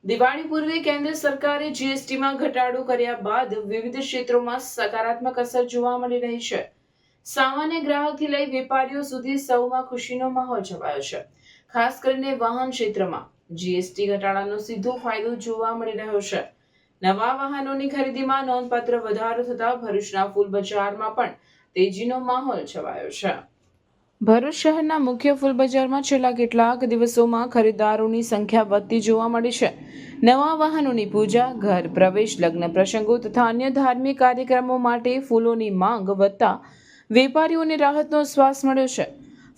દિવાળી પૂર્વે કેન્દ્ર સરકારે જીએસટીમાં ઘટાડો કર્યા બાદ વિવિધ ક્ષેત્રોમાં સકારાત્મક અસર જોવા મળી રહી છે। સામાન્ય ગ્રાહકથી લઈ વેપારીઓ સુધી સૌમાં ખુશીનો માહોલ છવાયો છે। ખાસ કરીને વાહન ક્ષેત્રમાં જીએસટી ઘટાડાનો સીધો ફાયદો જોવા મળી રહ્યો છે। નવા વાહનોની ખરીદીમાં નોંધપાત્ર વધારો થતા ભરૂચના ફૂલ બજારમાં પણ તેજીનો માહોલ છવાયો છે। ભરૂચ શહેરના મુખ્ય ફૂલ બજારમાં છેલ્લા કેટલાક દિવસોમાં ખરીદદારોની સંખ્યા વધતી જોવા મળી છે। નવા વાહનોની પૂજા, ઘર પ્રવેશ, લગ્ન પ્રસંગો તથા અન્ય ધાર્મિક કાર્યક્રમો માટે ફૂલોની માંગ વધતા વેપારીઓને રાહતનો શ્વાસ મળ્યો છે।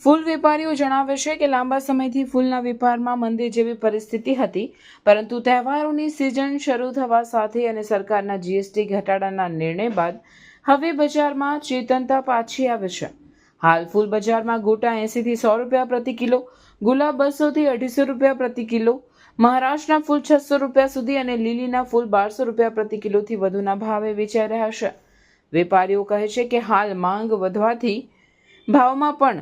ફૂલ વેપારીઓ જણાવે છે કે લાંબા સમયથી ફૂલના વેપારમાં મંદી જેવી પરિસ્થિતિ હતી, પરંતુ તહેવારોની સિઝન શરૂ થવા સાથે અને સરકારના જીએસટી ઘટાડાના નિર્ણય બાદ હવે બજારમાં ચેતનતા પાછી આવે છે। હાલ ફૂલ બજારમાં ગોટા 80 થી 100 રૂપિયા પ્રતિ કિલો, ગુલાબ 200 થી 250 રૂપિયા પ્રતિ કિલો, મહારાષ્ટ્રના ફૂલ 600 રૂપિયા સુધી અને લીલીના ફૂલ 1200 રૂપિયા પ્રતિ કિલોથી વધુના ભાવે વેચાઈ રહ્યા છે। વેપારીઓ કહે છે કે હાલ માંગ વધવાથી ભાવમાં પણ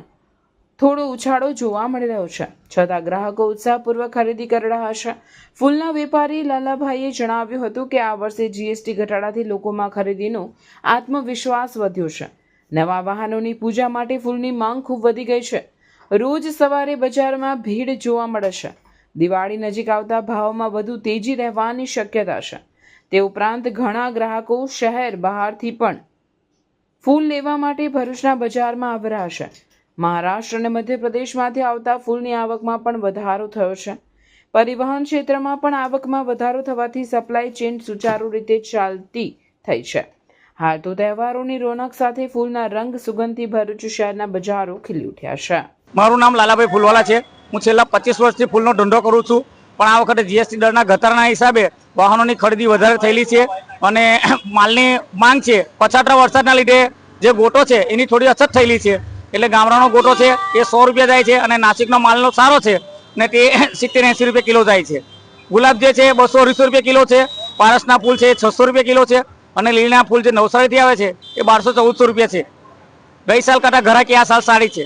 થોડો ઉછાળો જોવા મળી રહ્યો છે, છતાં ગ્રાહકો ઉત્સાહપૂર્વક ખરીદી કરી રહ્યા છે। ફૂલના વેપારી લાલાભાઈએ જણાવ્યું હતું કે આ વર્ષે જીએસટી ઘટાડાથી લોકોમાં ખરીદીનો આત્મવિશ્વાસ વધ્યો છે। નવા વાહનોની પૂજા માટે ફૂલની માંગ ખૂબ વધી ગઈ છે। રોજ સવારે બજારમાં ભીડ જોવા મળે છે। દિવાળી નજીક આવતા ભાવમાં વધુ તેજી રહેવાની શક્યતા છે। તે ઉપરાંત ઘણા ગ્રાહકો શહેર બહારથી પણ ફૂલ લેવા માટે ભરૂચના બજારમાં આવી રહ્યા છે। મહારાષ્ટ્ર અને મધ્યપ્રદેશમાંથી આવતા ફૂલની આવકમાં પણ વધારો થયો છે। પરિવહન ક્ષેત્રમાં પણ આવકમાં વધારો થવાથી સપ્લાય ચેઇન સુચારુ રીતે ચાલતી થઈ છે। હાલ તો તહેવારોની રોનક સાથે ફૂલના રંગ સુગંધથી ભરૂચ શહેરના બજારો ખીલી ઉઠ્યા છે। મારું નામ લાલાભાઈ ફૂલવાલા છે। હું છેલ્લા 25 વર્ષથી ફૂલનો ધંધો કરું છું, પણ આ વખતે જીએસટી દરના ઘટાડાના હિસાબે વાહનોની ખરીદી વધારે થયેલી છે અને માલની માંગ છે। પછાતરા વરસાદના લીધે જે ગોટો છે એની થોડી અછત થયેલી છે, એટલે ગામડાનો ગોટો છે એ 100 રૂપિયા જાય છે અને નાસિકનો માલનો સારો છે ને તે 70-80 રૂપિયા કિલો જાય છે। ગુલાબ જે છે 200-250 રૂપિયા કિલો છે, પારસના ફૂલ છે 600 રૂપિયા કિલો છે અને લીલના ફૂલ જે નવસારીથી આવે છે એ 1200-1400 રૂપિયા છે। ગઈ સાલ કરતાં ઘરાકી આ સાલ સારી છે।